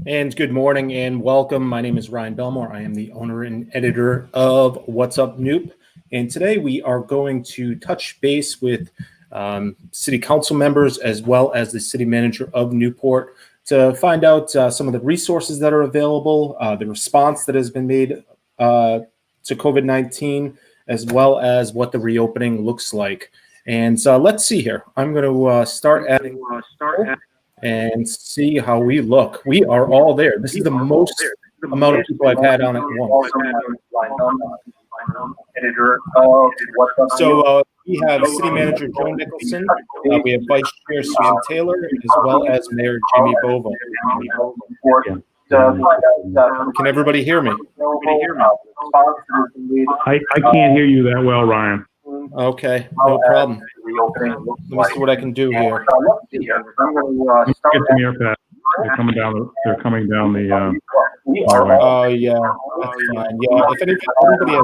And good morning and welcome. My name is Ryan Belmore. I am the owner and editor of What's Up Newp. And today we are going to touch base with city council members as well as the city manager of Newport to find out some of the resources that are available, the response that has been made to COVID-19, as well as what the reopening looks like. And let's see here. I'm going to start adding and see how we look. We are all there. This is the most amount of people I've had on at once. So we have City Manager Joe Nicholson. We have Vice Chair Susan Taylor, as well as Mayor Jamie Bova. Can everybody hear me? I can't hear you that well, Ryan. Okay, no problem. Let me see what I can do here. Get the mirror pad. They're coming down. They're coming down the. Oh yeah, that's fine. Yeah, if anybody has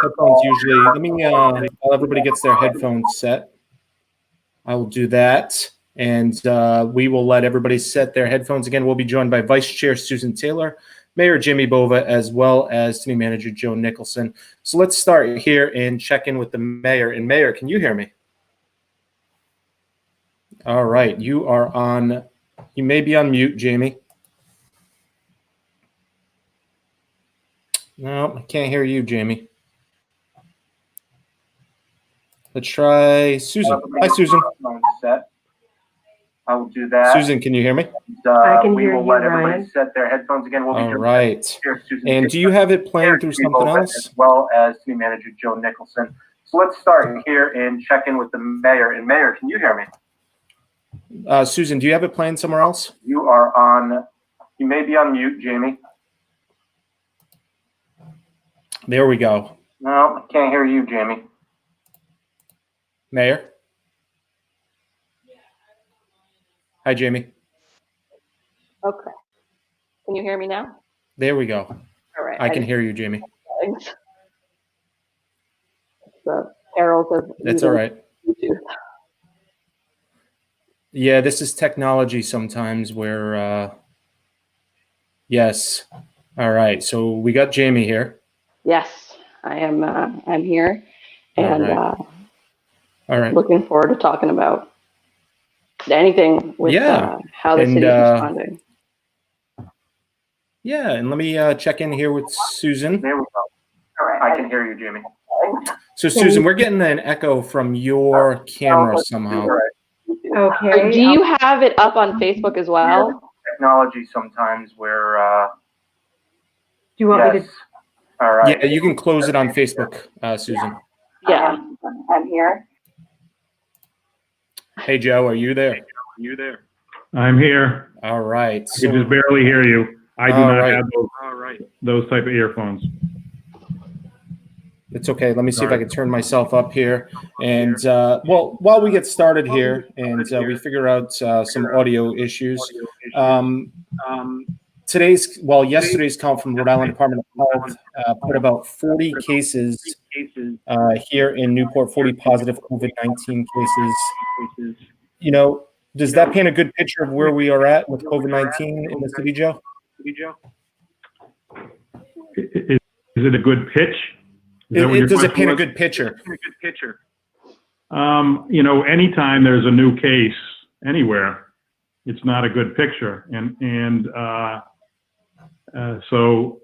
headphones usually. Let me while everybody gets their headphones set, I will do that, and we will let everybody set their headphones again. We'll be joined by Vice Chair Susan Taylor, Mayor Jamie Bova, as well as City Manager Joe Nicholson. So let's start here and check in with the mayor. And Mayor, can you hear me? All right, you are on. You may be on mute, Jamie. No, I can't hear you, Jamie. Let's try Susan. Hi, Susan. I will do that. Susan, can you hear me? I can hear you, let everybody Ryan. Set their headphones again. We'll be all right. And do you have it playing through something else? As well as City Manager Joe Nicholson. So let's start here and check in with the mayor. And Mayor, can you hear me? Susan, do you have it playing somewhere else? You are on. You may be on mute, Jamie. There we go. No, I can't hear you, Jamie. Mayor? Hi, Jamie. Okay. Can you hear me now? There we go. All right. I can hear you, Jamie. Thanks. The perils of That's all right. YouTube. Yeah, this is technology sometimes where, yes. All right. So we got Jamie here. Yes, I am. I'm here, and all right. Looking forward to talking about anything with how the city is responding. Yeah, and let me check in here with Susan. There we go. All right, I can hear you, Jamie. So Susan, we're getting an echo from your camera somehow. Okay. Do you have it up on Facebook as well? Technology sometimes where. Do you want me to? All right. Yeah, you can close it on Facebook, Susan. Yeah, I'm here. Hey, Joe, are you there? I'm here. All right. I can just barely hear you. I do not have those type of earphones. It's okay. Let me see if I can turn myself up here. And well, while we get started here and we figure out some audio issues, yesterday's count from Rhode Island Department of Health put about 40 cases here in Newport, 40 positive COVID-19 cases. You know, does that paint a good picture of where we are at with COVID-19 in the city, Joe? Is it a good pitch? Does it paint a good picture? You know, anytime there's a new case anywhere, it's not a good picture. And so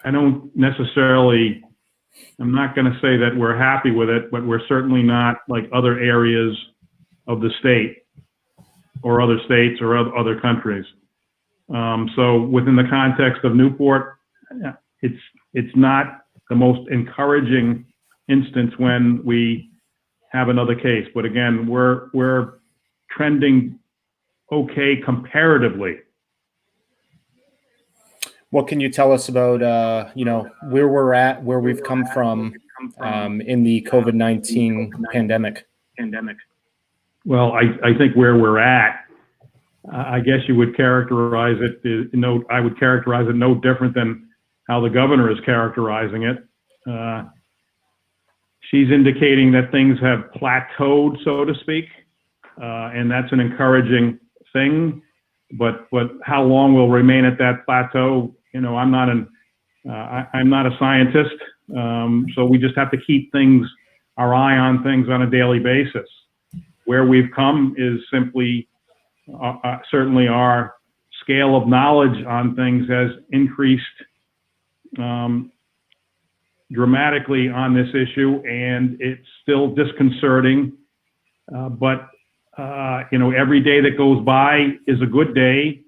I don't necessarily, I'm not going to say that we're happy with it, but we're certainly not like other areas of the state or other states or other countries. So within the context of Newport, it's not the most encouraging instance when we have another case. But again, we're trending okay comparatively. What can you tell us about, you know, where we're at, where we've come from in the COVID-19 pandemic? Well, I think where we're at, I guess you would characterize it, I would characterize it no different than how the governor is characterizing it. She's indicating that things have plateaued, so to speak, and that's an encouraging thing, but how long we'll remain at that plateau, I'm not a scientist, so we just have to keep our eye on things on a daily basis. Where we've come is simply, certainly our scale of knowledge on things has increased dramatically on this issue, and it's still disconcerting. But every day that goes by is a good day.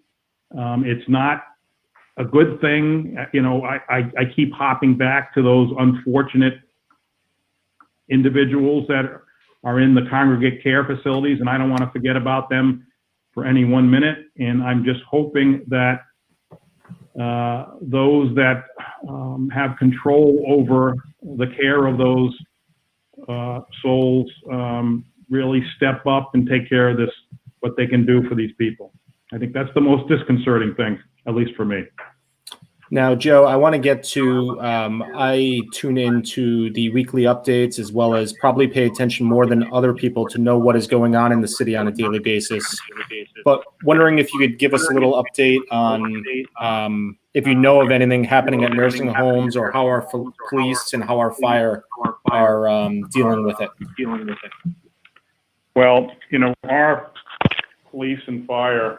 It's not a good thing. I keep hopping back to those unfortunate individuals that are in the congregate care facilities, and I don't want to forget about them for any 1 minute. And I'm just hoping that those that have control over the care of those souls really step up and take care of this, what they can do for these people. I think that's the most disconcerting thing, at least for me. Now, Joe, I want to get to, I tune into the weekly updates as well as probably pay attention more than other people to know what is going on in the city on a daily basis. But wondering if you could give us a little update on if you know of anything happening at nursing homes, or how our police and how our fire are dealing with it. Well, our police and fire,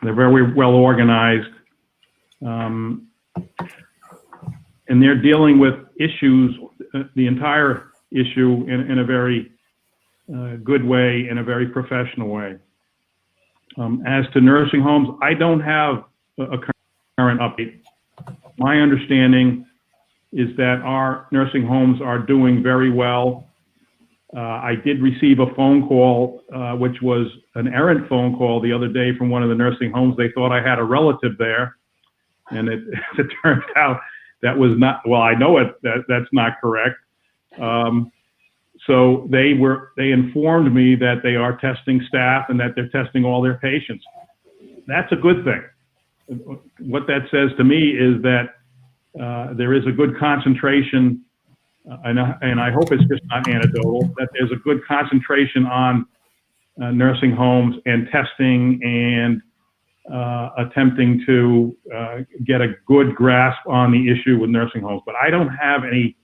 they're very well organized, and they're dealing with issues, the entire issue in a very good way, in a very professional way. As to nursing homes, I don't have a current update. My understanding is that our nursing homes are doing very well. I did receive a phone call, which was an errant phone call the other day from one of the nursing homes. They thought I had a relative there, and it turned out that was not, well, I know that's not correct. So they informed me that they are testing staff and that they're testing all their patients. That's a good thing. What that says to me is that there is a good concentration, and I hope it's just not anecdotal, that there's a good concentration on nursing homes and testing and attempting to get a good grasp on the issue with nursing homes. But I don't have any,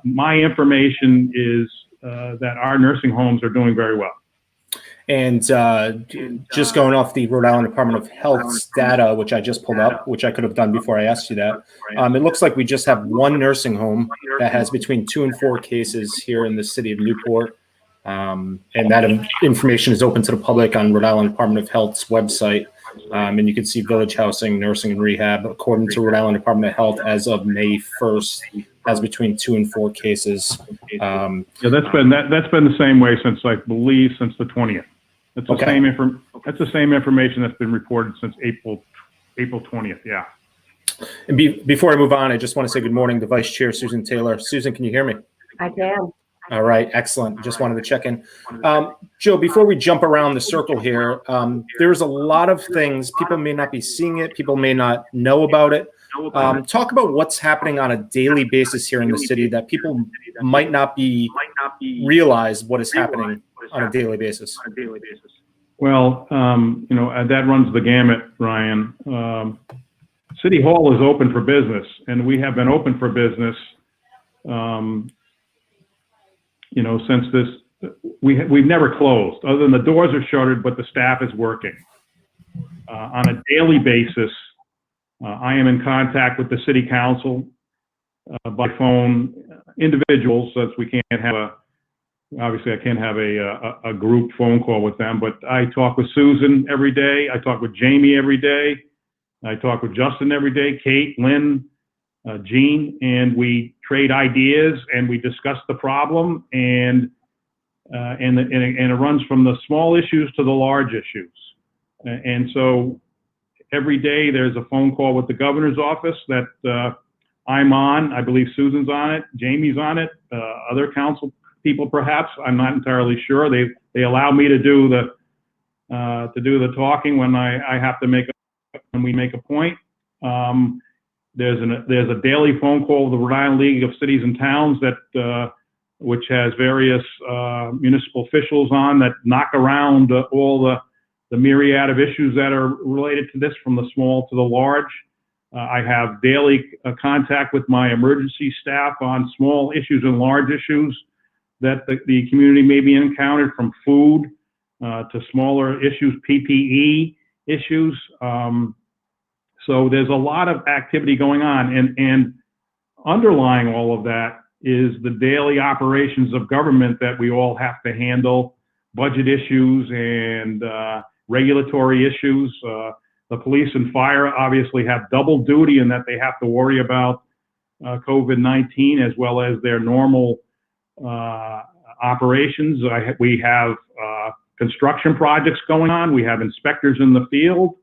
my information is that our nursing homes are doing very well. And just going off the Rhode Island Department of Health's data, which I just pulled up, which I could have done before I asked you that, it looks like we just have one nursing home that has between 2 and 4 cases here in the city of Newport. And that information is open to the public on Rhode Island Department of Health's website. And you can see village housing, nursing, and rehab, according to Rhode Island Department of Health, as of May 1st, has between 2 and 4 cases. Yeah, that's been the same way since, I believe, since the 20th. That's the same that's the same information that's been reported since April 20th. Yeah. And before I move on, I just want to say good morning to Vice Chair Susan Taylor. Susan, can you hear me? I can. All right, excellent. Just wanted to check in. Joe, before we jump around the circle here, there's a lot of things. People may not be seeing it. People may not know about it. Talk about what's happening on a daily basis here in the city that people might not be realize what is happening on a daily basis. Well, that runs the gamut, Ryan. City Hall is open for business, and we have been open for business, since this, we've never closed, other than the doors are shuttered, but the staff is working. On a daily basis, I am in contact with the city council by phone, individuals, since we can't have obviously I can't have a group phone call with them, but I talk with Susan every day. I talk with Jamie every day. I talk with Justin every day, Kate, Lynn, Jean, and we trade ideas and we discuss the problem, and it runs from the small issues to the large issues. And so every day there's a phone call with the governor's office that I'm on. I believe Susan's on it, Jamie's on it, other council people perhaps. I'm not entirely sure. They allow me to do the talking when I have to when we make a point. There's a daily phone call with the Rhode Island League of Cities and Towns that which has various municipal officials on that knock around all the myriad of issues that are related to this, from the small to the large. I have daily contact with my emergency staff on small issues and large issues that the community may be encountered, from food to smaller issues, PPE issues. So there's a lot of activity going on, and underlying all of that is the daily operations of government that we all have to handle, budget issues and regulatory issues. The police and fire obviously have double duty in that they have to worry about COVID-19 as well as their normal operations. We have construction projects going on. We have inspectors in the field.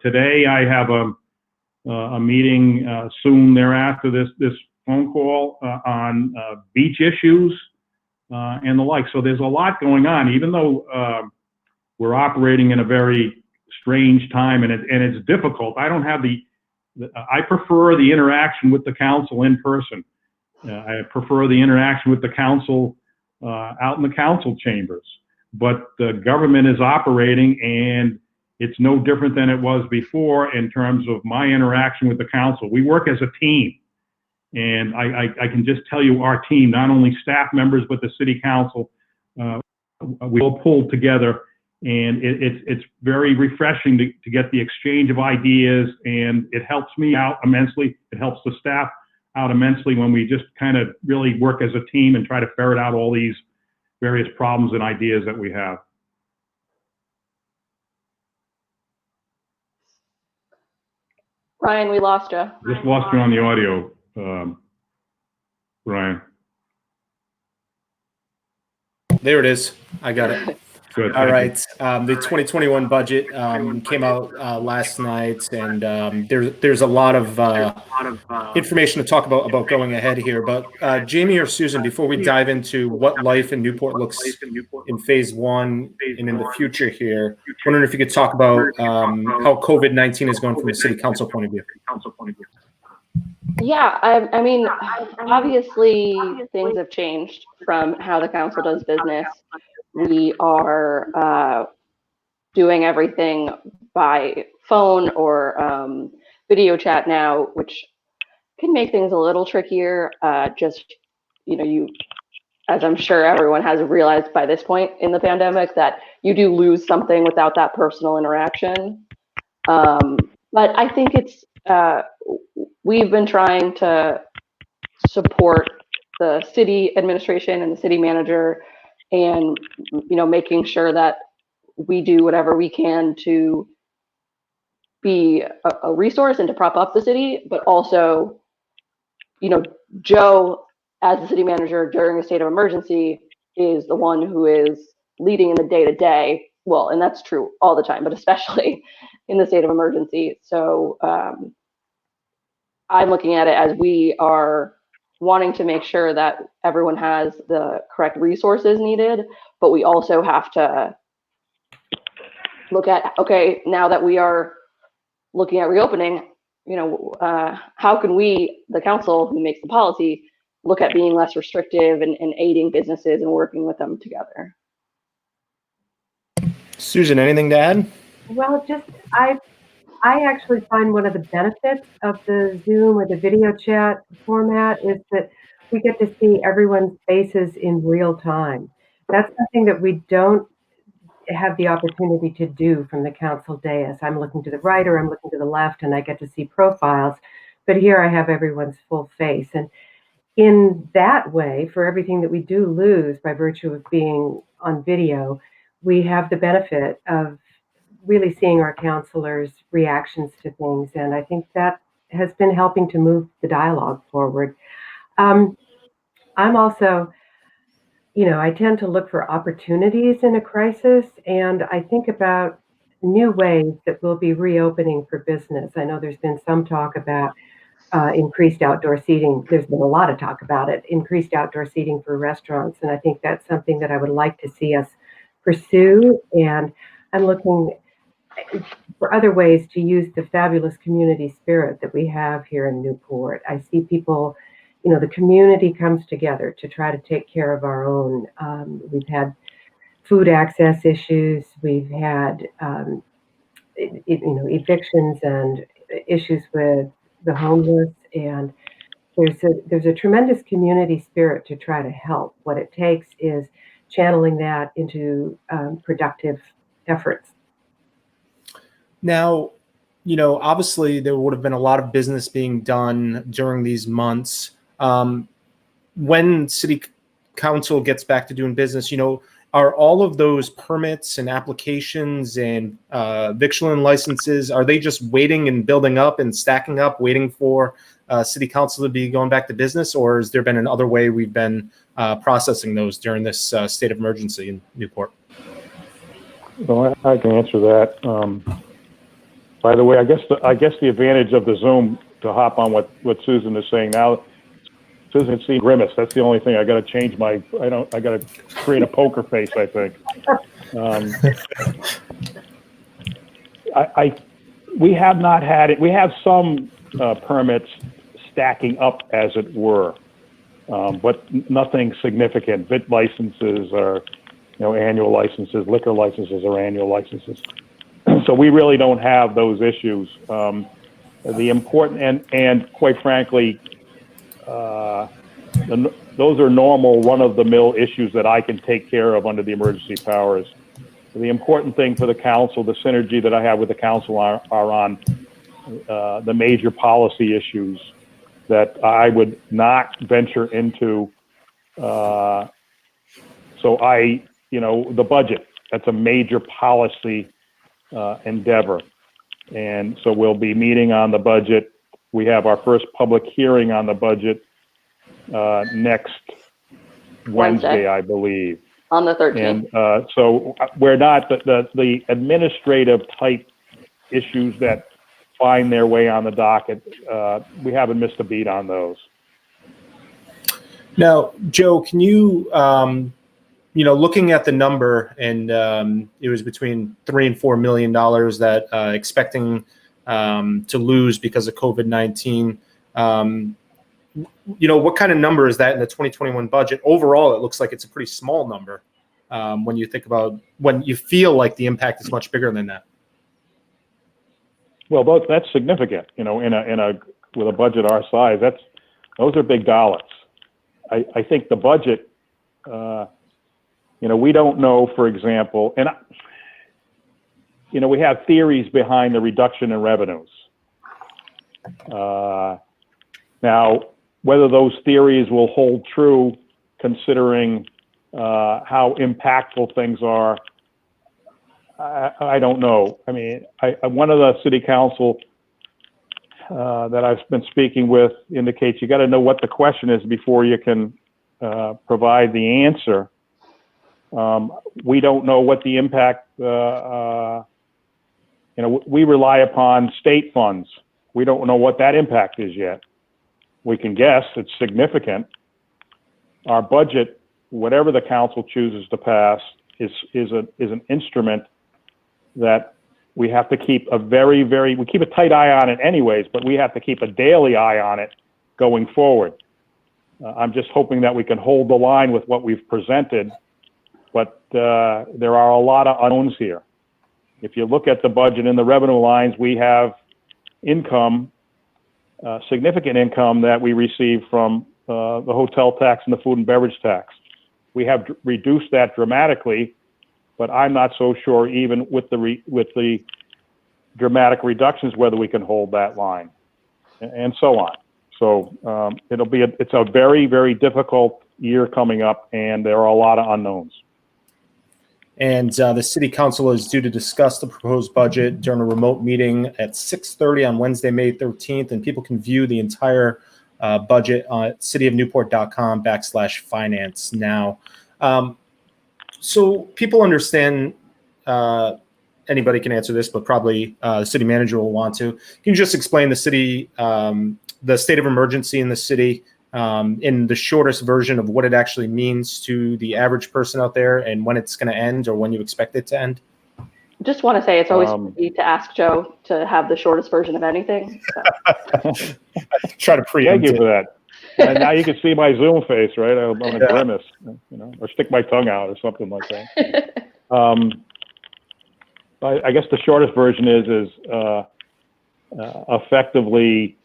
Today I have a meeting soon thereafter this phone call on beach issues and the like. So there's a lot going on, even though we're operating in a very strange time, and it's difficult. I don't have I prefer the interaction with the council in person. I prefer the interaction with the council out in the council chambers. But the government is operating, and it's no different than it was before in terms of my interaction with the council. We work as a team, and I can just tell you, our team, not only staff members but the city council, we all pulled together. And it's very refreshing to get the exchange of ideas, and it helps me out immensely. It helps the staff out immensely when we just kind of really work as a team and try to ferret out all these various problems and ideas that we have. Ryan, we lost you. Just lost you on the audio, Ryan. There it is. I got it. Good. All right. The 2021 budget came out last night, and there's a lot of information to talk about going ahead here. But Jamie or Susan, before we dive into what life in Newport looks in phase one and in the future here, wondering if you could talk about how COVID-19 is going from a city council point of view. Yeah, I mean, obviously things have changed from how the council does business. We are doing everything by phone or video chat now, which can make things a little trickier. Just, as I'm sure everyone has realized by this point in the pandemic, that you do lose something without that personal interaction. But I think it's, we've been trying to support the city administration and the city manager, and making sure that we do whatever we can to be a resource and to prop up the city. But also, Joe, as the city manager during a state of emergency, is the one who is leading in the day-to-day. Well, and that's true all the time, but especially in the state of emergency. So I'm looking at it as we are wanting to make sure that everyone has the correct resources needed, but we also have to look at, okay, now that we are looking at reopening, how can we, the council who makes the policy, look at being less restrictive and aiding businesses and working with them together. Susan, anything to add? Well, just I actually find one of the benefits of the Zoom or the video chat format is that we get to see everyone's faces in real time. That's something that we don't have the opportunity to do from the council dais. I'm looking to the right or I'm looking to the left, and I get to see profiles, but here I have everyone's full face. And in that way, for everything that we do lose by virtue of being on video, we have the benefit of really seeing our counselors' reactions to things. And I think that has been helping to move the dialogue forward. I'm also, I tend to look for opportunities in a crisis, and I think about new ways that we'll be reopening for business. I know there's been some talk about increased outdoor seating. There's been a lot of talk about it, increased outdoor seating for restaurants. And I think that's something that I would like to see us pursue. And I'm looking for other ways to use the fabulous community spirit that we have here in Newport. I see people, the community comes together to try to take care of our own. We've had food access issues. We've had, evictions and issues with the homeless, and there's a tremendous community spirit to try to help. What it takes is channeling that into productive efforts. Now, obviously there would have been a lot of business being done during these months. When City Council gets back to doing business, are all of those permits and applications and victualling licenses, are they just waiting and building up and stacking up, waiting for City Council to be going back to business? Or has there been another way we've been processing those during this state of emergency in Newport? Well, I can answer that. By the way, I guess the advantage of the Zoom, to hop on what Susan is saying now, Susan seeing grimace. That's the only thing. I got to change I got to create a poker face, I think. We have not had it. We have some permits stacking up, as it were, but nothing significant. VIT licenses are, annual licenses. Liquor licenses are annual licenses. So we really don't have those issues. The important and quite frankly, those are normal run-of-the-mill issues that I can take care of under the emergency powers. The important thing for the council, the synergy that I have with the council are on the major policy issues that I would not venture into. The budget, that's a major policy endeavor. And so we'll be meeting on the budget. We have our first public hearing on the budget next Wednesday, I believe. On the 13th. And so we're not, the administrative type issues that find their way on the docket, we haven't missed a beat on those. Now, Joe, can you, looking at the number, and it was between $3 and $4 million that expecting to lose because of COVID-19. What kind of number is that in the 2021 budget? Overall, it looks like it's a pretty small number when you think about, when you feel like the impact is much bigger than that. Well, that's significant. With a budget our size, those are big dollars. I think the budget, we don't know, for example, and we have theories behind the reduction in revenues. Now, whether those theories will hold true, considering how impactful things are, I don't know. I mean, one of the city council that I've been speaking with indicates you got to know what the question is before you can provide the answer. We don't know what the impact, we rely upon state funds. We don't know what that impact is yet. We can guess it's significant. Our budget, whatever the council chooses to pass, is an instrument that we have to keep we keep a tight eye on it anyways, but we have to keep a daily eye on it going forward. I'm just hoping that we can hold the line with what we've presented, but there are a lot of unknowns here. If you look at the budget and the revenue lines, we have income, significant income that we receive from the hotel tax and the food and beverage tax. We have reduced that dramatically, but I'm not so sure even with the dramatic reductions whether we can hold that line, and so on. So it's a very, very difficult year coming up, and there are a lot of unknowns. And the city council is due to discuss the proposed budget during a remote meeting at 6:30 on Wednesday, May 13th. And people can view the entire budget on cityofnewport.com/finance now. So people understand, anybody can answer this, but probably the city manager will want to. Can you just explain the city, the state of emergency in the city, in the shortest version of what it actually means to the average person out there, and when it's going to end or when you expect it to end? Just want to say it's always easy to ask Joe to have the shortest version of anything. So. Try to preempt. Thank you for that. And now you can see my Zoom face, right? I'm going to grimace, or stick my tongue out or something like that. I guess the shortest version is effectively,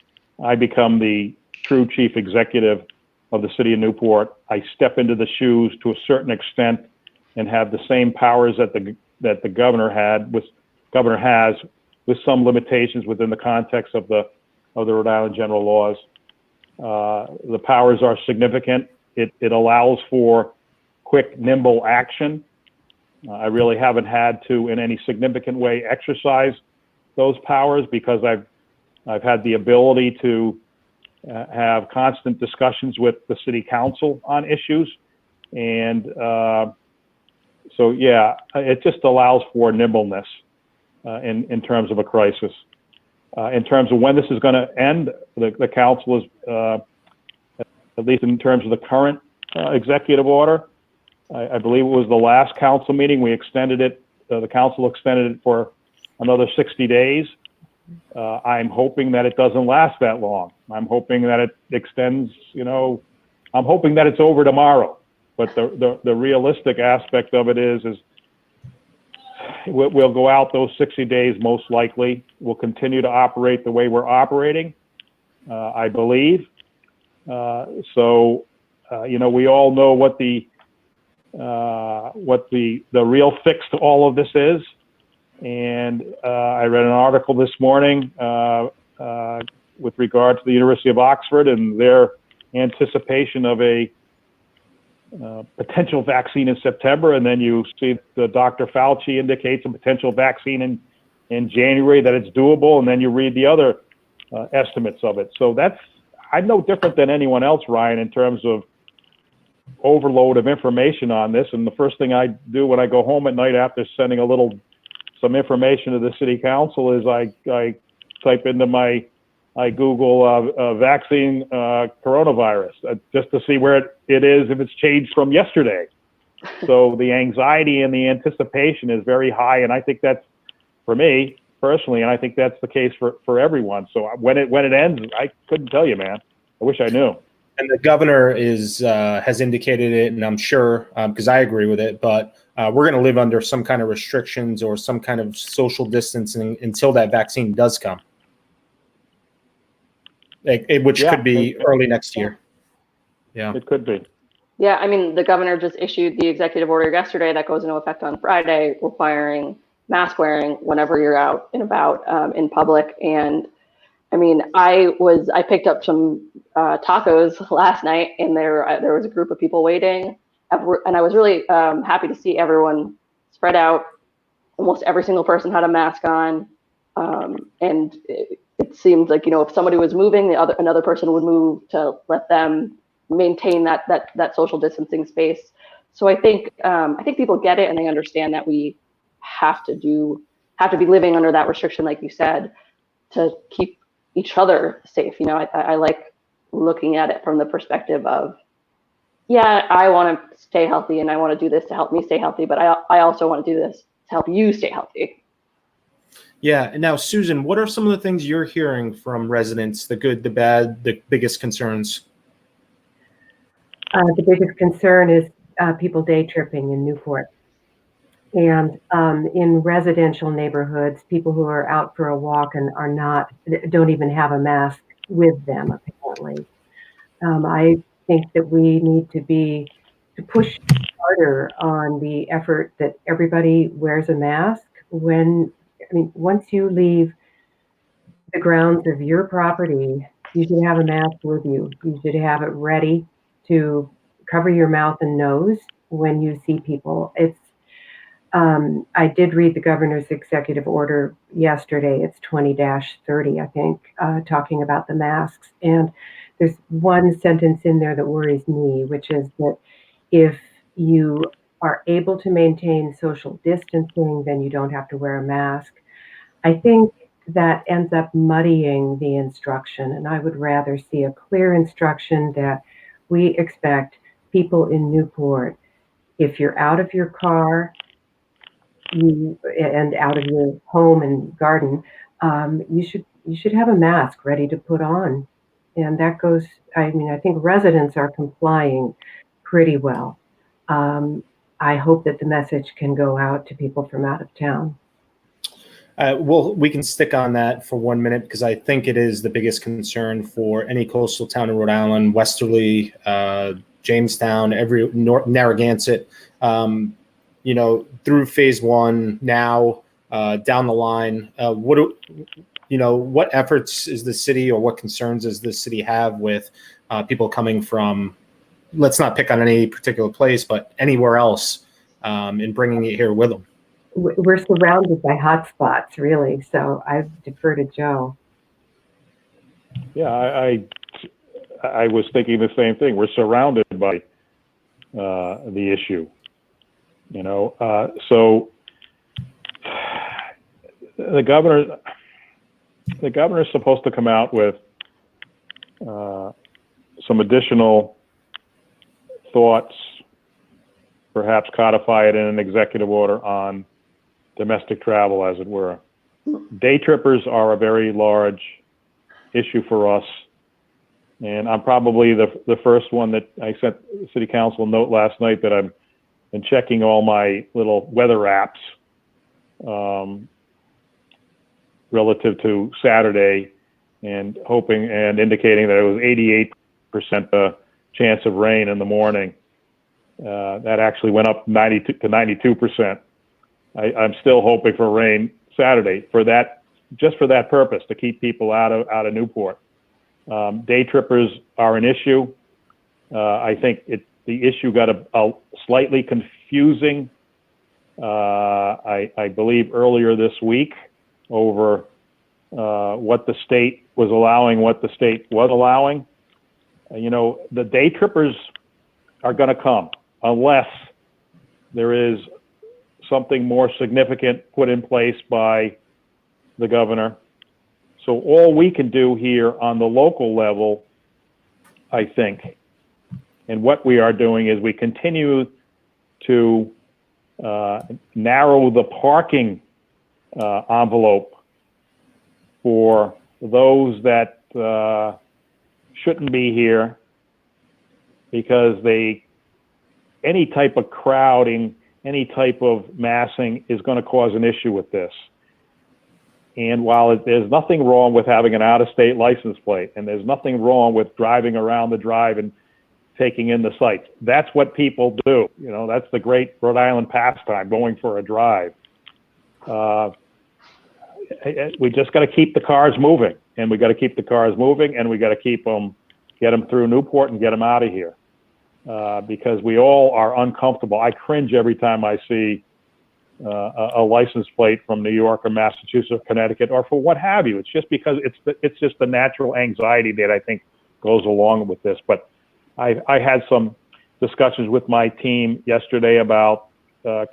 I become the true chief executive of the city of Newport. I step into the shoes to a certain extent and have the same powers that the governor has, with some limitations within the context of the Rhode Island general laws. The powers are significant. It allows for quick, nimble action. I really haven't had to, in any significant way, exercise those powers because I've had the ability to have constant discussions with the city council on issues. And so, yeah, it just allows for nimbleness in terms of a crisis. In terms of when this is going to end, the council is, at least in terms of the current executive order, I believe it was the last council meeting, we extended it, the council extended it for another 60 days. I'm hoping that it doesn't last that long. I'm hoping that it extends, I'm hoping that it's over tomorrow. But the realistic aspect of it is we'll go out those 60 days most likely. We'll continue to operate the way we're operating, I believe. We all know what the real fix to all of this is. And I read an article this morning with regard to the University of Oxford and their anticipation of a potential vaccine in September, and then you see the Dr. Fauci indicates a potential vaccine in January, that it's doable, and then you read the other estimates of it. So I'm no different than anyone else, Ryan, in terms of overload of information on this. And the first thing I do when I go home at night after sending some information to the city council is I type into my Google vaccine coronavirus just to see where it is, if it's changed from yesterday. So the anxiety and the anticipation is very high, and I think that's, for me personally, and I think that's the case for everyone. So when it ends, I couldn't tell you, man. I wish I knew. And the governor has indicated it, and I'm sure, because I agree with it, but we're going to live under some kind of restrictions or some kind of social distancing until that vaccine does come, which could be early next year. Yeah, it could be. Yeah, I mean, the governor just issued the executive order yesterday that goes into effect on Friday, requiring mask wearing whenever you're out and about in public. And I mean, I picked up some tacos last night, and there was a group of people waiting, and I was really happy to see everyone spread out. Almost every single person had a mask on, and it seemed like, if somebody was moving, another person would move to let them maintain that social distancing space. So I think people get it, and they understand that we have to be living under that restriction, like you said, to keep each other safe. I like looking at it from the perspective of, yeah, I want to stay healthy and I want to do this to help me stay healthy, but I also want to do this to help you stay healthy. Yeah. And now, Susan, what are some of the things you're hearing from residents, the good, the bad, the biggest concerns? The biggest concern is people day tripping in Newport. And in residential neighborhoods, people who are out for a walk and don't even have a mask with them, apparently. I think that we need to push harder on the effort that everybody wears a mask once you leave the grounds of your property, you should have a mask with you. You should have it ready to cover your mouth and nose when you see people. I did read the governor's executive order yesterday. It's 20-30, I think, talking about the masks. And there's one sentence in there that worries me, which is that if you are able to maintain social distancing, then you don't have to wear a mask. I think that ends up muddying the instruction, and I would rather see a clear instruction that we expect people in Newport, if you're out of your car and out of your home and garden, you should have a mask ready to put on And that goes, I mean, I think residents are complying pretty well. I hope that the message can go out to people from out of town. Well, we can stick on that for 1 minute because I think it is the biggest concern for any coastal town in Rhode Island, Westerly, Jamestown, Narragansett. You know, through phase one now, down the line, what efforts is the city, or what concerns does the city have with people coming from, let's not pick on any particular place, but anywhere else, and bringing it here with them? We're surrounded by hotspots, really. So I defer to Joe. Yeah, I was thinking the same thing. We're surrounded by the issue, you know. So the governor is supposed to come out with some additional thoughts, perhaps codify it in an executive order on domestic travel, as it were. Day trippers are a very large issue for us, and I'm probably the first one that I sent the city council a note last night that I've been checking all my little weather apps relative to Saturday, and hoping and indicating that it was 88% chance of rain in the morning. That actually went up 92 to 92%. I'm still hoping for rain Saturday for that, just for that purpose, to keep people out of Newport. Day trippers are an issue. I think the issue got a slightly confusing, I believe, earlier this week over what the state was allowing, what the state was allowing. You know, the day trippers are going to come unless there is something more significant put in place by the governor. So all we can do here on the local level, I think, and what we are doing is we continue to narrow the parking envelope for those that shouldn't be here, because any type of crowding, any type of massing is going to cause an issue with this. And while there's nothing wrong with having an out-of-state license plate, and there's nothing wrong with driving around the drive and taking in the sights, that's what people do. You know, that's the great Rhode Island pastime, going for a drive. We just got to keep the cars moving, and we got to keep the cars moving, and we got to get them through Newport and get them out of here. Because we all are uncomfortable. I cringe every time I see a license plate from New York or Massachusetts or Connecticut or for what have you. It's just because it's just the natural anxiety that I think goes along with this. But I had some discussions with my team yesterday about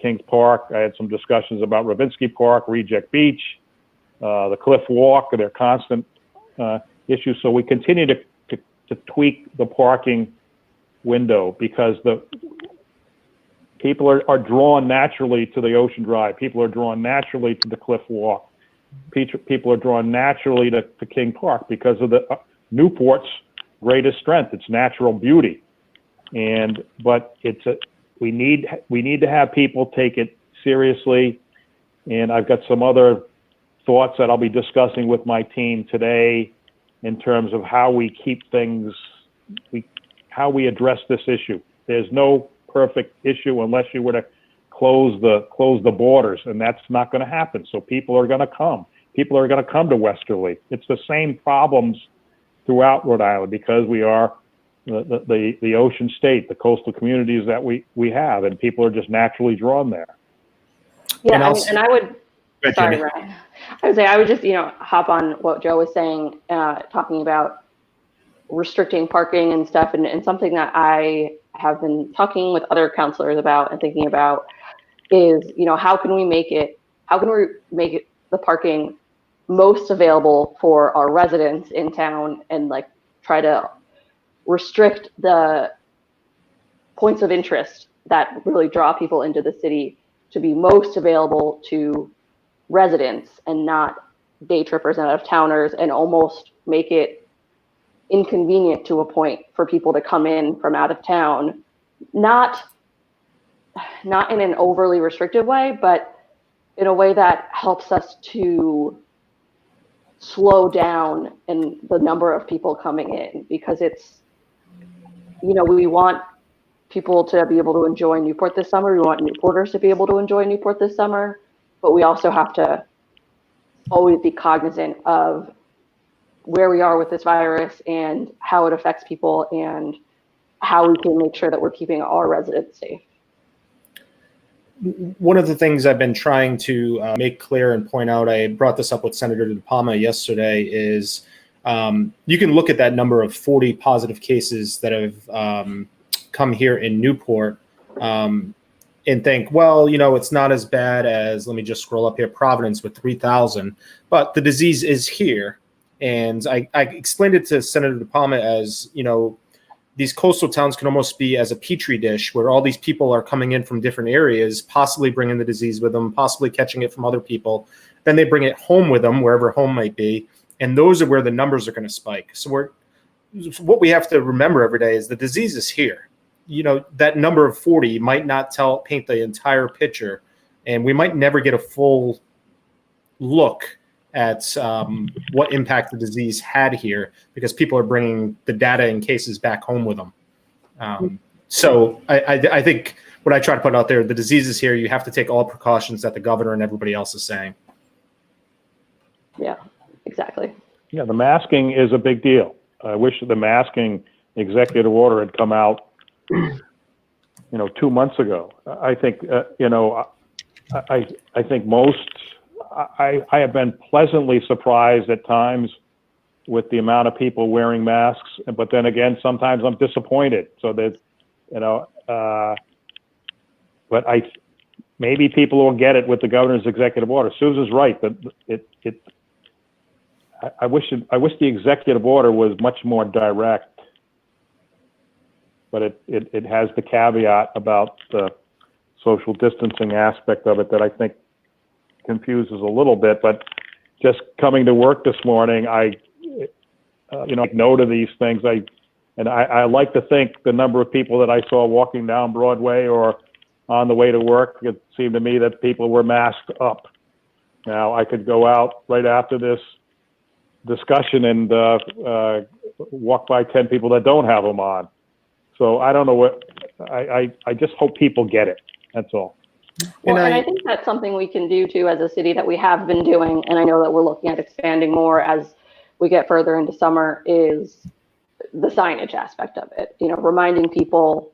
Kings Park. I had some discussions about Ravinsky Park, Reject Beach, the Cliff Walk. They're constant issues. So we continue to tweak the parking window, because the people are drawn naturally to the Ocean Drive. People are drawn naturally to the Cliff Walk. People are drawn naturally to King Park because of the Newport's greatest strength, its natural beauty. But we need to have people take it seriously. And I've got some other thoughts that I'll be discussing with my team today in terms of how we keep things, how we address this issue. There's no perfect issue unless you were to close the borders, and that's not going to happen. So people are going to come. People are going to come to Westerly. It's the same problems throughout Rhode Island because we are the ocean state, the coastal communities that we have, and people are just naturally drawn there. Yeah, And I would. Sorry, Jamie. Ryan. I would say I would just hop on what Joe was saying, talking about restricting parking and stuff, and something that I have been talking with other counselors about and thinking about is, how can we make it the parking most available for our residents in town, and try to restrict the points of interest that really draw people into the city to be most available to residents and not day trippers and out of towners, and almost make it inconvenient to a point for people to come in from out of town, not in an overly restrictive way, but in a way that helps us to slow down in the number of people coming in, because it's, we want people to be able to enjoy Newport this summer. We want Newporters to be able to enjoy Newport this summer, but we also have to always be cognizant of where we are with this virus and how it affects people and how we can make sure that we're keeping our residents safe. One of the things I've been trying to make clear and point out, I brought this up with Senator De Palma yesterday, is you can look at that number of 40 positive cases that have come here in Newport and think, well, it's not as bad as, let me just scroll up here, Providence with 3,000, but the disease is here. And I explained it to Senator De Palma as, these coastal towns can almost be as a petri dish where all these people are coming in from different areas, possibly bringing the disease with them, possibly catching it from other people. Then they bring it home with them, wherever home might be. And those are where the numbers are going to spike. So what we have to remember every day is the disease is here. That number of 40 might not paint the entire picture, and we might never get a full look at what impact the disease had here, because people are bringing the data and cases back home with them. So I think what I try to put out there, the disease is here. You have to take all precautions that the governor and everybody else is saying. Yeah, exactly. Yeah, the masking is a big deal. I wish the masking executive order had come out, 2 months ago. I think, I think I have been pleasantly surprised at times with the amount of people wearing masks, but then again, sometimes I'm disappointed. So that, but maybe people will get it with the governor's executive order. Susan's right, that I wish the executive order was much more direct, but it has the caveat about the social distancing aspect of it that I think confuses a little bit. But just coming to work this morning, I note of these things. I like to think the number of people that I saw walking down Broadway or on the way to work, it seemed to me that people were masked up. Now I could go out right after this discussion and walk by 10 people that don't have them on. So I don't know what, I just hope people get it. That's all. Well, and I think that's something we can do too as a city that we have been doing, and I know that we're looking at expanding more as we get further into summer, is the signage aspect of it. Reminding people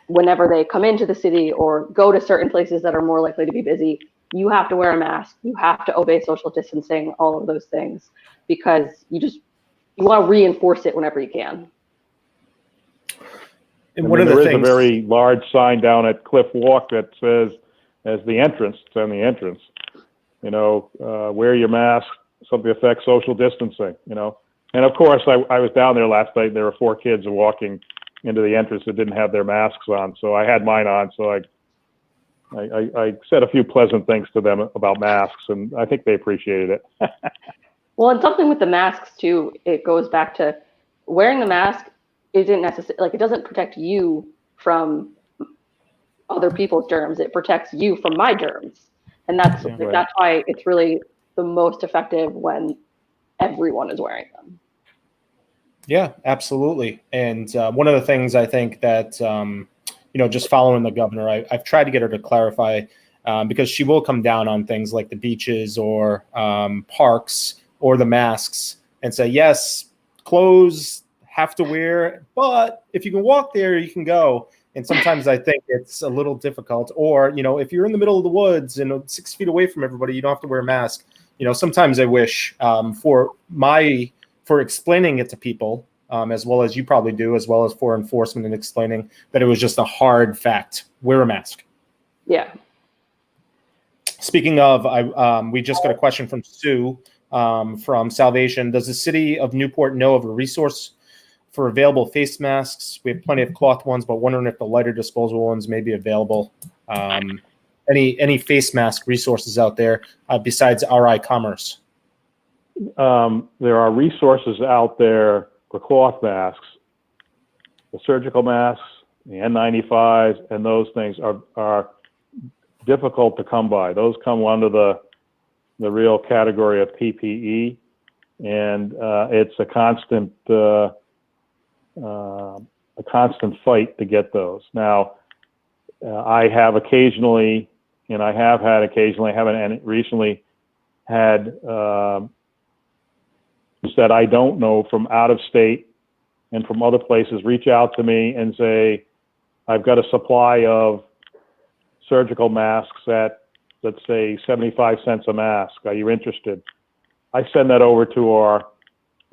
whenever they come into the city or go to certain places that are more likely to be busy, you have to wear a mask, you have to obey social distancing, all of those things, because you want to reinforce it whenever you can. And there is a very large sign down at Cliff Walk that says, as the entrance, it's on the entrance, wear your mask, something affects social distancing, And of course, I was down there last night, and there were 4 kids walking into the entrance that didn't have their masks on. So I had mine on. So I said a few pleasant things to them about masks, and I think they appreciated it. Well, and something with the masks too, it goes back to wearing the mask isn't necessarily, it doesn't protect you from other people's germs. It protects you from my germs. And that's why it's really the most effective when everyone is wearing them. Yeah, absolutely. And one of the things I think that, just following the governor, I've tried to get her to clarify because she will come down on things like the beaches or parks or the masks and say, yes, clothes have to wear, but if you can walk there, you can go. And sometimes I think it's a little difficult. Or, if you're in the middle of the woods and 6 feet away from everybody, you don't have to wear a mask. Sometimes I wish for explaining it to people, as well as you probably do, as well as for enforcement and explaining that it was just a hard fact. Wear a mask. Yeah. Speaking of, we just got a question from Sue from Salvation. Does the city of Newport know of a resource for available face masks? We have plenty of cloth ones, but wondering if the lighter disposable ones may be available. Any face mask resources out there besides RI Commerce? There are resources out there for cloth masks. The surgical masks, the N95s, and those things are difficult to come by. Those come under the real category of PPE, and it's a constant fight to get those. Now, I have occasionally, and I have had occasionally, haven't recently had that I don't know from out of state and from other places reach out to me and say, I've got a supply of surgical masks at, let's say, 75 cents a mask. Are you interested? I send that over to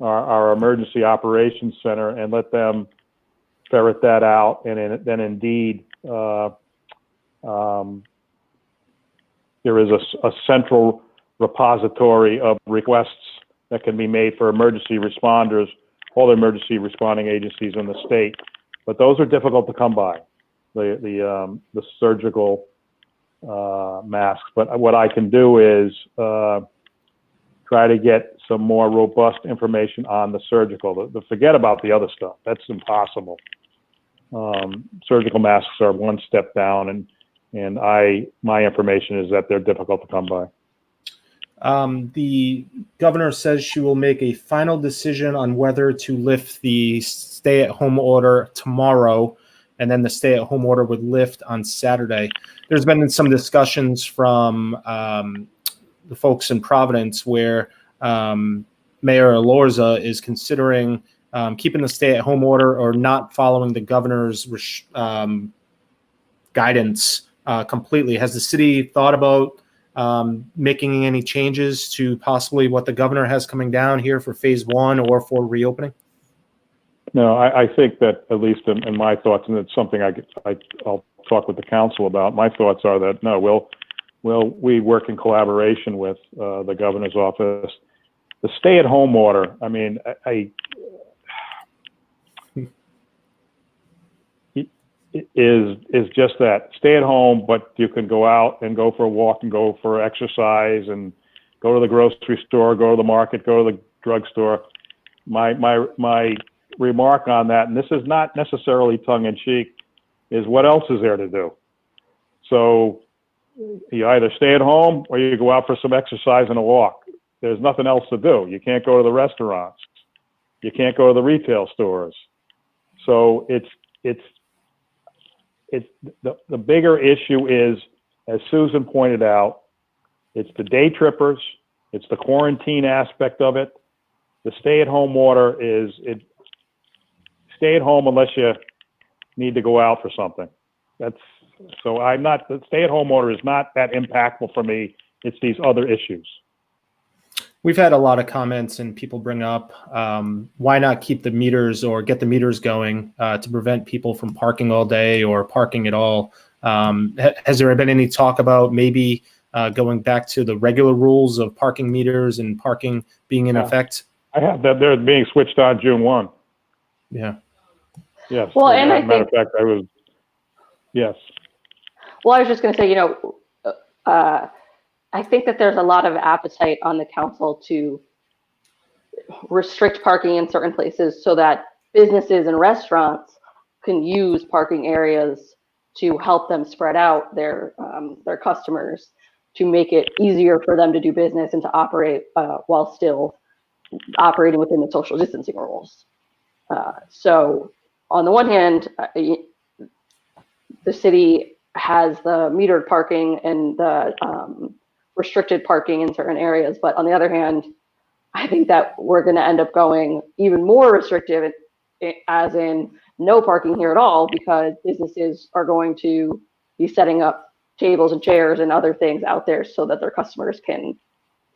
our emergency operations center and let them ferret that out. And then indeed, there is a central repository of requests that can be made for emergency responders, all the emergency responding agencies in the state. But those are difficult to come by, the surgical masks. But what I can do is try to get some more robust information on the surgical. Forget about the other stuff. That's impossible. Surgical masks are one step down, and my information is that they're difficult to come by. The governor says she will make a final decision on whether to lift the stay-at-home order tomorrow, and then the stay-at-home order would lift on Saturday. There's been some discussions from the folks in Providence where Mayor Elorza is considering keeping the stay-at-home order or not following the governor's guidance completely. Has the city thought about making any changes to possibly what the governor has coming down here for phase one or for reopening? No, I think that, at least in my thoughts, and it's something I'll talk with the council about. My thoughts are that no, we work in collaboration with the governor's office. The stay-at-home order, I mean, is just that, stay at home, but you can go out and go for a walk and go for exercise and go to the grocery store, go to the market, go to the drugstore. My remark on that, and this is not necessarily tongue-in-cheek, is what else is there to do? So you either stay at home or you go out for some exercise and a walk. There's nothing else to do. You can't go to the restaurants. You can't go to the retail stores. So the bigger issue is, as Susan pointed out, it's the day trippers, it's the quarantine aspect of it. The stay-at-home order is stay at home unless you need to go out for something. The stay-at-home order is not that impactful for me. It's these other issues. We've had a lot of comments and people bring up why not keep the meters or get the meters going to prevent people from parking all day or parking at all. Has there been any talk about maybe going back to the regular rules of parking meters and parking being in effect? I have that. They're being switched on June 1. Yeah. Yes. Well, and as a matter of fact, yes. Well, I was just going to say, I think that there's a lot of appetite on the council to restrict parking in certain places so that businesses and restaurants can use parking areas to help them spread out their customers, to make it easier for them to do business and to operate while still operating within the social distancing rules. So on the one hand, the city has the metered parking and the restricted parking in certain areas. But on the other hand, I think that we're going to end up going even more restrictive, as in no parking here at all, because businesses are going to be setting up tables and chairs and other things out there so that their customers can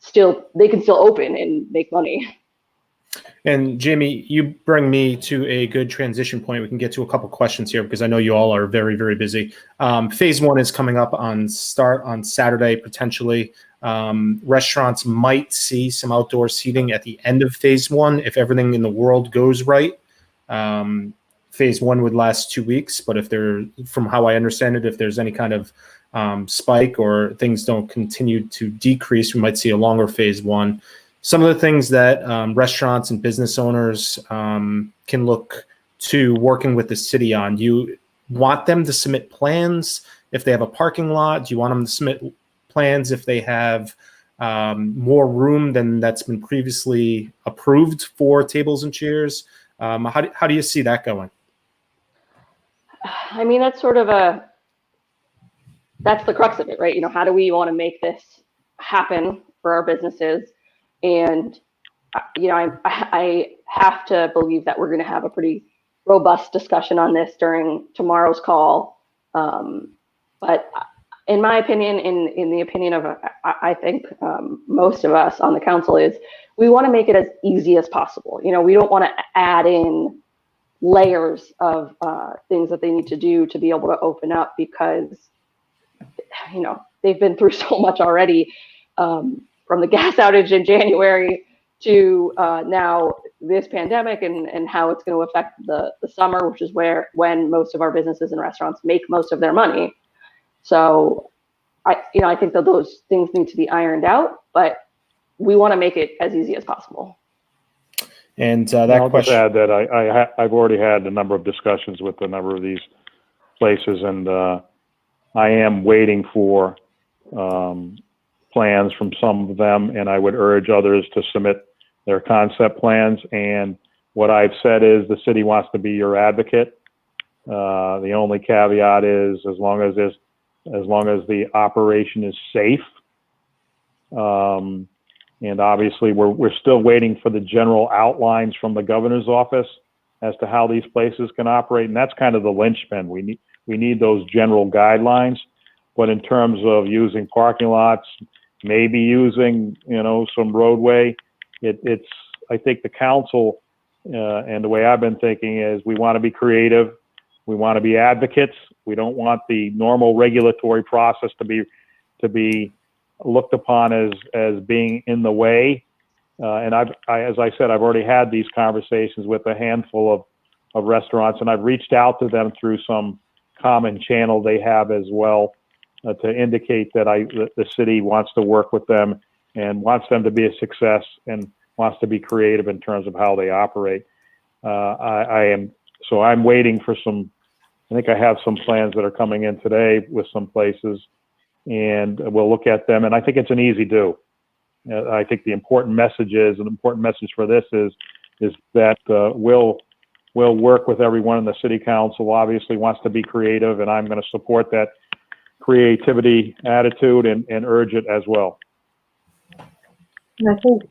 still open and make money. And Jamie, you bring me to a good transition point. We can get to a couple questions here because I know you all are very, very busy. Phase one is coming up on Saturday, potentially. Restaurants might see some outdoor seating at the end of phase one if everything in the world goes right. Phase one would last 2 weeks, but from how I understand it, if there's any kind of spike or things don't continue to decrease, we might see a longer phase one. some of the things that restaurants and business owners can look to working with the city on? Do you want them to submit plans if they have a parking lot? Do you want them to submit plans if they have more room than that's been previously approved for tables and chairs? How do you see that going? I mean, that's sort of that's the crux of it, right? How do we want to make this happen for our businesses? And, I have to believe that we're going to have a pretty robust discussion on this during tomorrow's call. But in my opinion, in the opinion of, I think most of us on the council, is we want to make it as easy as possible. We don't want to add in layers of things that they need to do to be able to open up, because, they've been through so much already, from the gas outage in January to now this pandemic and how it's going to affect the summer, which is when most of our businesses and restaurants make most of their money. So I think that those things need to be ironed out, but we want to make it as easy as possible. And I'll that just question. add that I've already had a number of discussions with a number of these places, and I am waiting for plans from some of them, and I would urge others to submit their concept plans. And what I've said is the city wants to be your advocate. The only caveat is as long as the operation is safe. And obviously we're still waiting for the general outlines from the governor's office as to how these places can operate. And that's kind of the linchpin. We need those general guidelines, but in terms of using parking lots, maybe using, some roadway, it's, I think the council, and the way I've been thinking is we want to be creative. We want to be advocates. We don't want the normal regulatory process to be looked upon as being in the way. And as I said, I've already had these conversations with a handful of restaurants, and I've reached out to them through some common channel they have as well, to indicate that the city wants to work with them and wants them to be a success and wants to be creative in terms of how they operate. So I'm waiting for I think I have some plans that are coming in today with some places, and we'll look at them. And I think it's an easy do. I think an important message for this is that we'll work with everyone in the city council. Obviously wants to be creative, and I'm going to support that creativity attitude and urge it as well. And I think,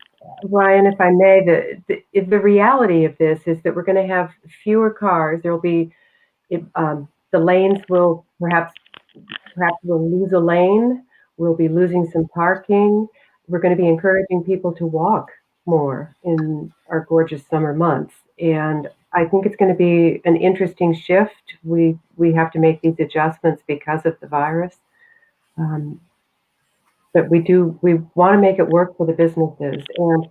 Ryan, if I may, the reality of this is that we're going to have fewer cars. There will be, the lanes will perhaps we'll lose a lane. We'll be losing some parking. We're going to be encouraging people to walk more in our gorgeous summer months. And I think it's going to be an interesting shift. We have to make these adjustments because of the virus. But we want to make it work for the businesses. And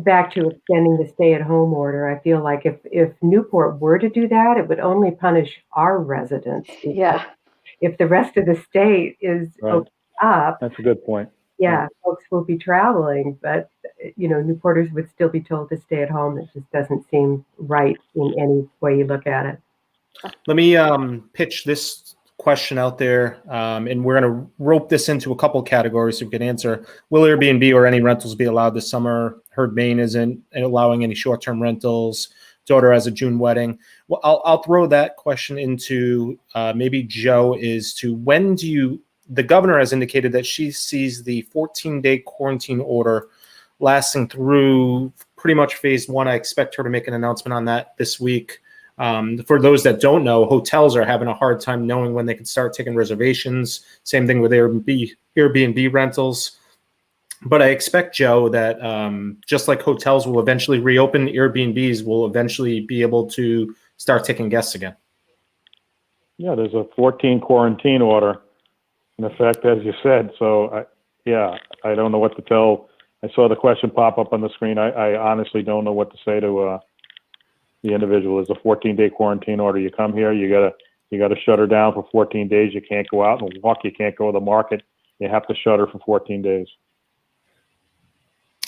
back to extending the stay-at-home order, I feel like if Newport were to do that, it would only punish our residents. Yeah. If the rest of the state is Right. up, That's a good point. yeah, folks will be traveling, but Newporters would still be told to stay at home. It just doesn't seem right in any way you look at it. Let me pitch this question out there, and we're going to rope this into a couple categories so we can answer. Will Airbnb or any rentals be allowed this summer? Heard Maine isn't allowing any short-term rentals. Daughter has a June wedding. Well, I'll throw that question into maybe Joe, is to when do you, the governor has indicated that she sees the 14-day quarantine order lasting through pretty much phase one. I expect her to make an announcement on that this week. For those that don't know, hotels are having a hard time knowing when they can start taking reservations. Same thing with Airbnb rentals. But I expect, Joe, that just like hotels will eventually reopen, Airbnbs will eventually be able to start taking guests again. Yeah, there's a 14 quarantine order in effect, as you said. So, I don't know what to tell. I saw the question pop up on the screen. I honestly don't know what to say to the individual. There's a 14-day quarantine order. You come here, you gotta shutter down for 14 days. You can't go out and walk. You can't go to the market. You have to shutter for 14 days.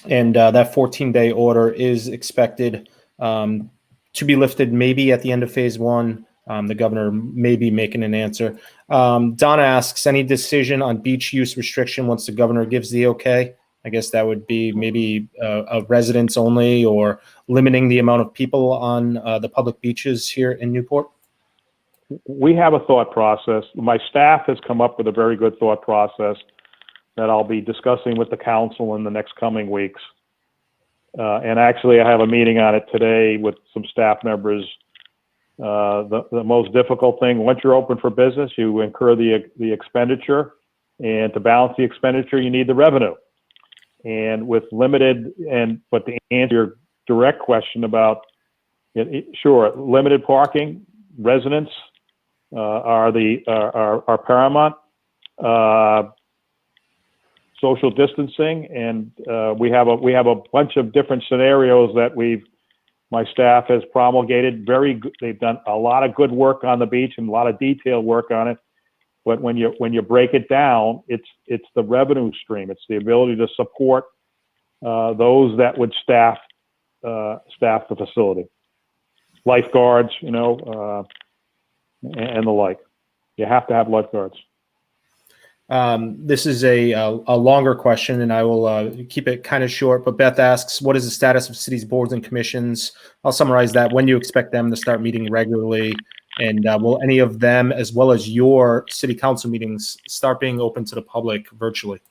and that 14-day order is expected to be lifted maybe at the end of phase one. The governor may be making an answer. Donna asks, any decision on beach use restriction once the governor gives the okay? I guess that would be maybe a residents only, or limiting the amount of people on the public beaches here in Newport. We have a thought process. My staff has come up with a very good thought process that I'll be discussing with the council in the next coming weeks. And actually, I have a meeting on it today with some staff members. The most difficult thing, once you're open for business, you incur the expenditure, and to balance the expenditure, you need the revenue. And with limited, but to answer your direct question about, sure, limited parking, residents are paramount. Social distancing, and we have a bunch of different scenarios that my staff has promulgated. Very good. They've done a lot of good work on the beach and a lot of detailed work on it. But when you break it down, it's the revenue stream. It's the ability to support those that would staff the facility, lifeguards, and the like. You have to have lifeguards. This is a longer question, and I will keep it kind of short. But Beth asks, what is the status of cities, boards, and commissions? I'll summarize that. When do you expect them to start meeting regularly? And will any of them, as well as your city council meetings, start being open to the public virtually?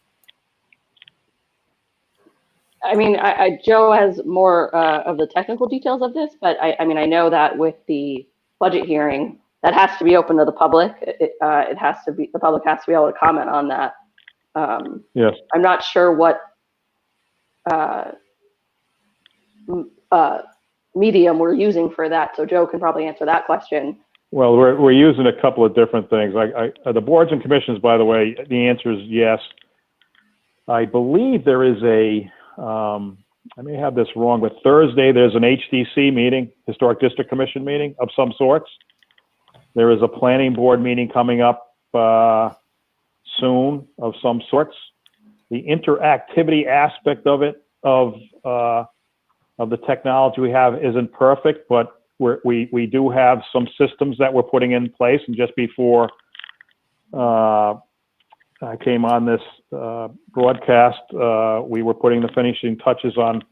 I mean, Joe has more of the technical details of this, but I mean, I know that with the budget hearing, that has to be open to the public. It has to be, the public has to be able to comment on that. Yes. I'm not sure what medium we're using for that, so Joe can probably answer that question. Well, we're using a couple of different things. The boards and commissions, by the way, the answer is yes. I believe there is I may have this wrong, but Thursday there's an HDC meeting, Historic District Commission meeting of some sorts. There is a planning board meeting coming up soon of some sorts. The interactivity aspect of it, of the technology we have, isn't perfect, but we do have some systems that we're putting in place. And just before I came on this broadcast, we were putting the finishing touches on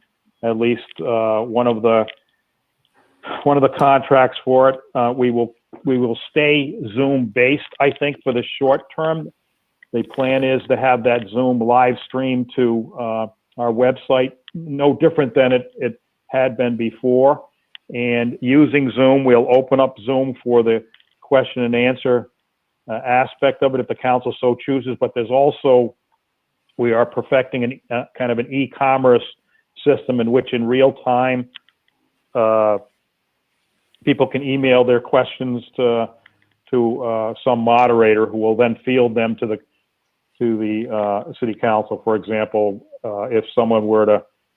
at least one of the contracts for it. We will stay Zoom based, I think, for the short term. The plan is to have that Zoom live stream to our website, no different than it had been before. And using Zoom, we'll open up Zoom for the question and answer aspect of it if the council so chooses. But there's also, we are perfecting kind of an e-commerce system in which in real time people can email their questions to some moderator who will then field them to the city council. For example, if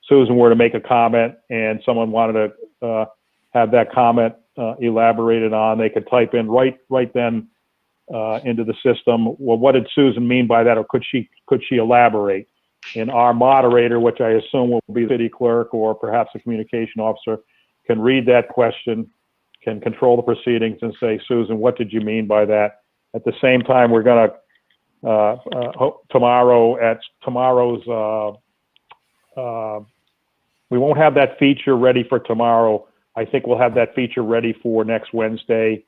Susan were to make a comment and someone wanted to have that comment elaborated on, they could type in right then into the system, well, what did Susan mean by that, or could she elaborate? And our moderator, which I assume will be the city clerk or perhaps a communication officer, can read that question, can control the proceedings and say, Susan, what did you mean by that? At the same time, we're going to we won't have that feature ready for tomorrow. I think we'll have that feature ready for next Wednesday.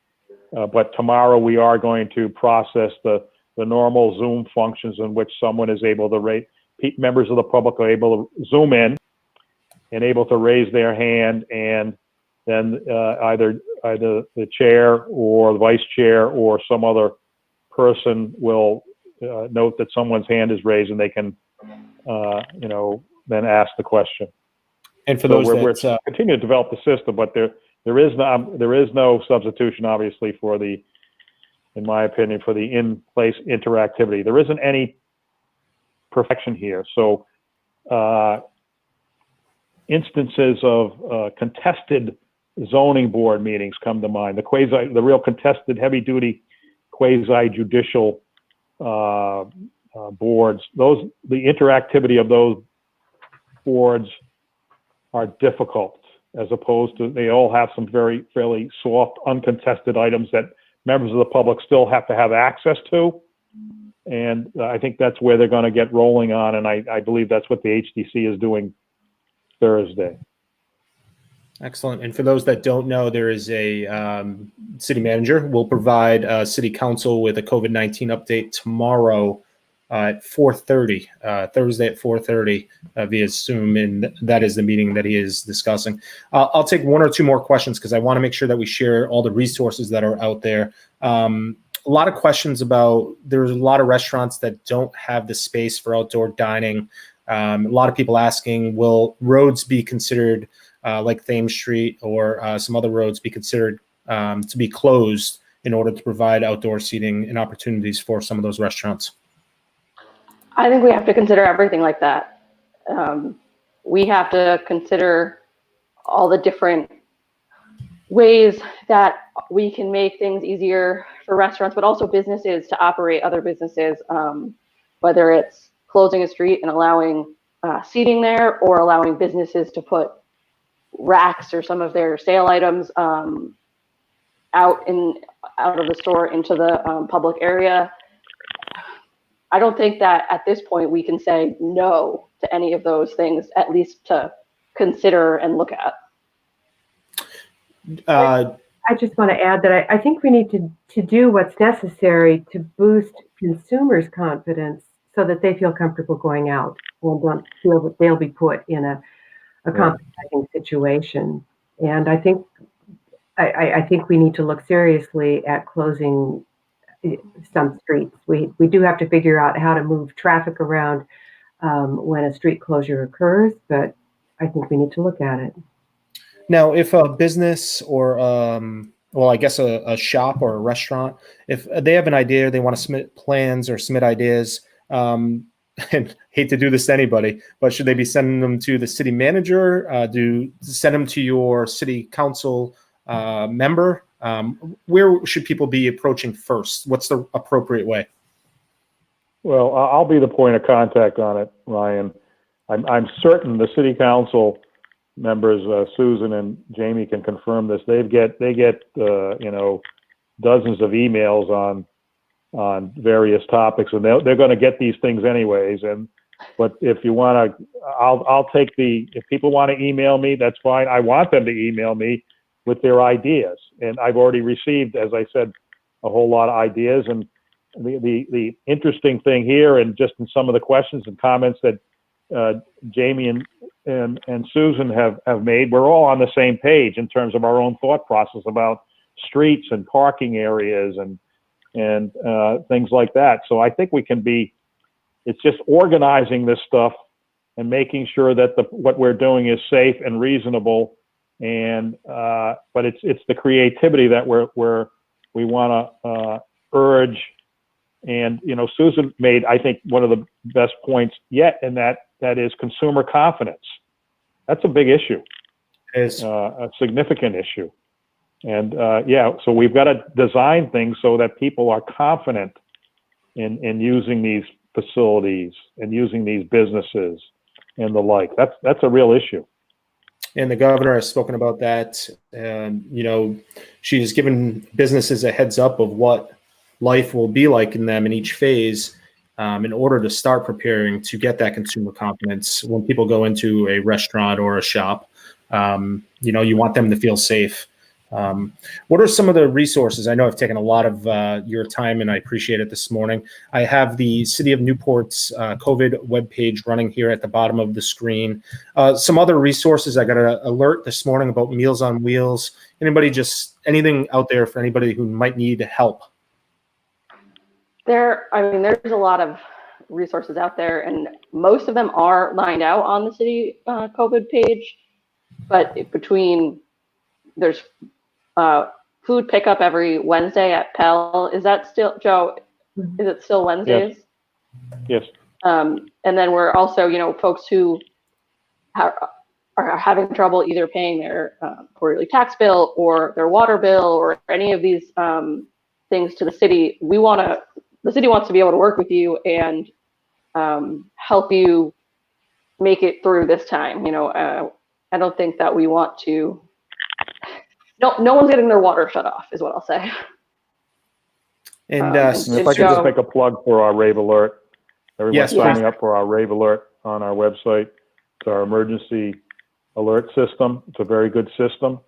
But tomorrow we are going to process the normal Zoom functions in which someone is able to members of the public are able to Zoom in and able to raise their hand, and then either the chair or the vice chair or some other person will note that someone's hand is raised, and they can then ask the question. And for those we're continuing to develop the system, but there is no substitution, obviously, for in my opinion, for the in-place interactivity. There isn't any perfection here. So instances of contested zoning board meetings come to mind. The real contested, heavy-duty, quasi-judicial boards. The interactivity of those boards are difficult, as opposed to they all have some fairly soft, uncontested items that members of the public still have to have access to. And I think that's where they're going to get rolling on. And I believe that's what the HDC is doing Thursday. Excellent. And for those that don't know, there is a city manager will provide city council with a COVID-19 update tomorrow at 4:30, Thursday at 4:30 via Zoom. And that is the meeting that he is discussing. I'll take one or two more questions because I want to make sure that we share all the resources that are out there. A lot of questions about, there's a lot of restaurants that don't have the space for outdoor dining. A lot of people asking, will roads be considered like Thames Street or some other roads be considered to be closed in order to provide outdoor seating and opportunities for some of those restaurants? I think we have to consider everything like that. We have to consider all the different ways that we can make things easier for restaurants, but also businesses to operate other businesses, whether it's closing a street and allowing seating there, or allowing businesses to put racks or some of their sale items out of the store into the public area. I don't think that at this point we can say no to any of those things, at least to consider and look at. I just want to add that I think we need to do what's necessary to boost consumers' confidence so that they feel comfortable going out and don't feel that they'll be put in a compromising situation. And I think we need to look seriously at closing some streets. We do have to figure out how to move traffic around when a street closure occurs, but I think we need to look at it. Now, if a business or, well, I guess a shop or a restaurant, if they have an idea, they want to submit plans or submit ideas, and hate to do this to anybody, but should they be sending them to the city manager? Send them to your city council member? Where should people be approaching first? What's the appropriate way? Well, I'll be the point of contact on it, Ryan. I'm certain the city council members, Susan and Jamie, can confirm this. They get dozens of emails on various topics, and they're going to get these things anyways. But if you want to, I'll take if people want to email me, that's fine. I want them to email me with their ideas, and I've already received, as I said, a whole lot of ideas. And the interesting thing here, and just in some of the questions and comments that Jamie and Susan have made, we're all on the same page in terms of our own thought process about streets and parking areas and things like that. So I think we can it's just organizing this stuff and making sure that what we're doing is safe and reasonable. And but it's the creativity that we want to urge. And Susan made, I think, one of the best points yet, and that is consumer confidence. That's a big issue. It is a significant issue. And so we've got to design things so that people are confident in using these facilities and using these businesses and the like. That's a real issue. And the governor has spoken about that. She has given businesses a heads up of what life will be like in them in each phase, in order to start preparing to get that consumer confidence when people go into a restaurant or a shop. You want them to feel safe. What are some of the resources? I know I've taken a lot of your time, and I appreciate it this morning. I have the City of Newport's COVID webpage running here at the bottom of the screen. Some other resources, I got an alert this morning about Meals on Wheels. Anything out there for anybody who might need help? There's a lot of resources out there, and most of them are lined out on the city COVID page. But there's food pickup every Wednesday at Pell. Is that still, Joe? Is it still Wednesdays? Yes. And then we're also, folks who are having trouble either paying their quarterly tax bill or their water bill or any of these things to the city. The city wants to be able to work with you and help you make it through this time. I don't think that we want to. No one's getting their water shut off, is what I'll say. And And if I could just make a plug for our Rave Alert, everyone's Yes, signing please. up for our Rave Alert on our website. It's our emergency alert system. It's a very good system,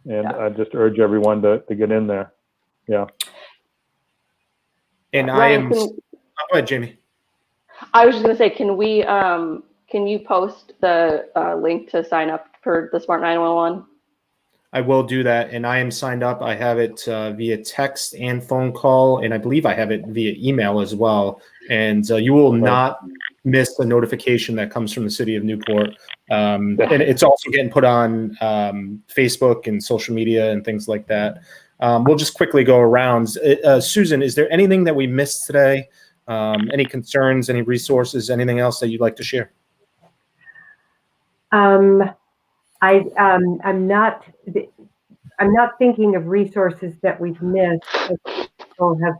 and I just urge everyone to get in there. Yeah. And Ryan, go ahead, Jamie. I was just going to say, can you post the link to sign up for the Smart 911? I will do that, and I am signed up. I have it via text and phone call, and I believe I have it via email as well. And you will not miss a notification that comes from the city of Newport. And it's also getting put on Facebook and social media and things like that. We'll just quickly go around. Susan, is there anything that we missed today? Any concerns, any resources, anything else that you'd like to share? I'm not thinking of resources that we've missed. People have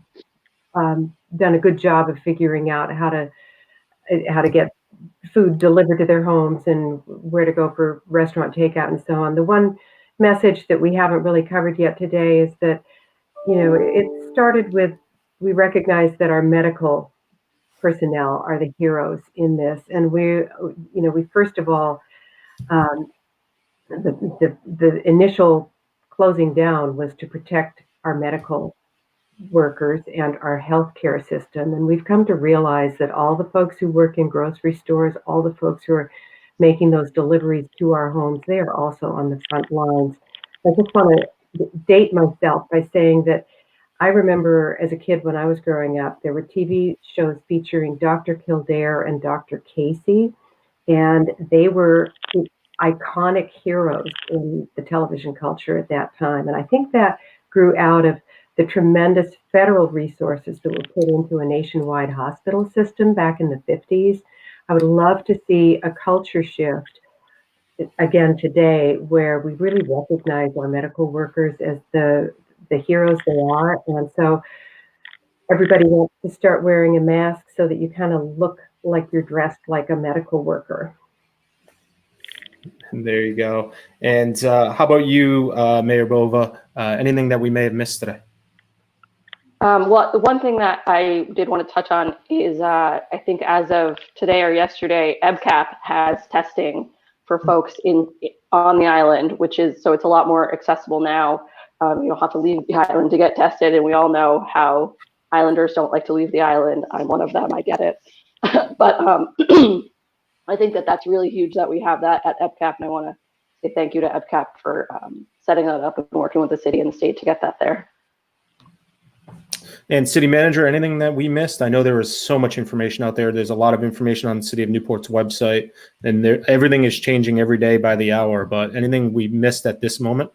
done a good job of figuring out how to get food delivered to their homes and where to go for restaurant takeout and so on. The one message that we haven't really covered yet today is that, it started with, we recognize that our medical personnel are the heroes in this. And we first of all, the initial closing down was to protect our medical workers and our healthcare system. And we've come to realize that all the folks who work in grocery stores, all the folks who are making those deliveries to our homes, they are also on the front lines. I just want to date myself by saying that I remember as a kid when I was growing up, there were TV shows featuring Dr. Kildare and Dr. Casey, and they were iconic heroes in the television culture at that time. And I think that grew out of the tremendous federal resources that were put into a nationwide hospital system back in the 50s. I would love to see a culture shift again today where we really recognize our medical workers as the heroes they are. And so everybody wants to start wearing a mask so that you kind of look like you're dressed like a medical worker. There you go. And how about you, Mayor Bova? Anything that we may have missed today? Well, the one thing that I did want to touch on is I think as of today or yesterday, EBCAP has testing for folks on the island, so it's a lot more accessible now. You don't have to leave the island to get tested, and we all know how islanders don't like to leave the island. I'm one of them, I get it. But I think that that's really huge that we have that at EBCAP, and I want to say thank you to EBCAP for setting that up and working with the city and the state to get that there. And city manager, anything that we missed? I know there is so much information out there. There's a lot of information on the city of Newport's website, and everything is changing every day by the hour. But anything we missed at this moment?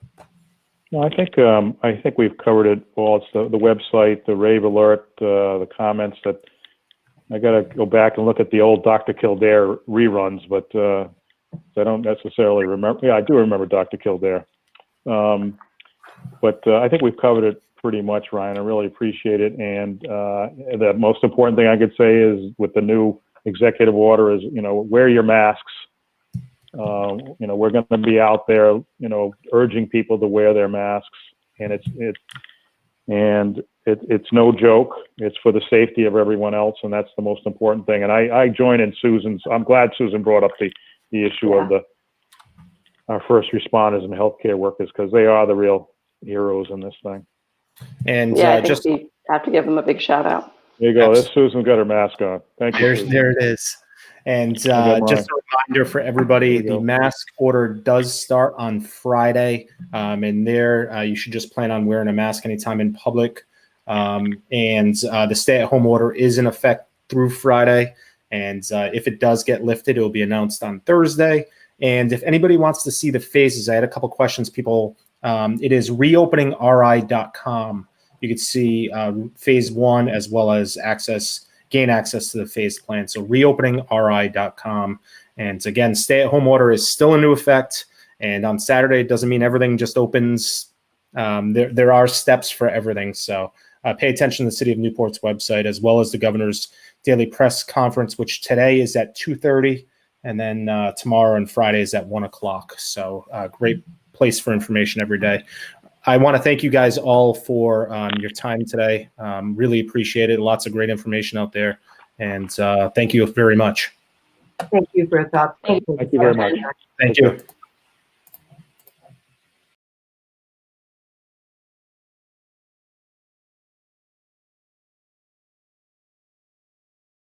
No, I think we've covered it all. It's the website, the Rave Alert, the comments that I got to go back and look at the old Dr. Kildare reruns, but I don't necessarily remember. Yeah, I do remember Dr. Kildare. But I think we've covered it pretty much, Ryan. I really appreciate it. And the most important thing I could say is with the new executive order is, wear your masks. We're going to be out there, urging people to wear their masks, and it's no joke. It's for the safety of everyone else, and that's the most important thing. And I join in Susan's. I'm glad Susan brought up the issue of our first responders and healthcare workers, because they are the real heroes in this thing. And I think we have to give them a big shout out. There you go. This Susan's got her mask on. Thank you. There it is. And just a reminder for everybody, the mask order does start on Friday. And there, you should just plan on wearing a mask anytime in public. And the stay-at-home order is in effect through Friday. And if it does get lifted, it will be announced on Thursday. And if anybody wants to see the phases, I had a couple questions. People, it is reopeningri.com. You can see phase 1 as well as gain access to the phase plan. So reopeningri.com. And again, stay-at-home order is still in new effect. And on Saturday, it doesn't mean everything just opens. There are steps for everything. So pay attention to the City of Newport's website, as well as the governor's daily press conference, which today is at 2:30. And then tomorrow and Fridays at 1 o'clock. So great place for information every day. I want to thank you guys all for your time today. Really appreciate it. Lots of great information out there. And thank you very much. Thank you for a thoughtful. Thank you very much. Thank you.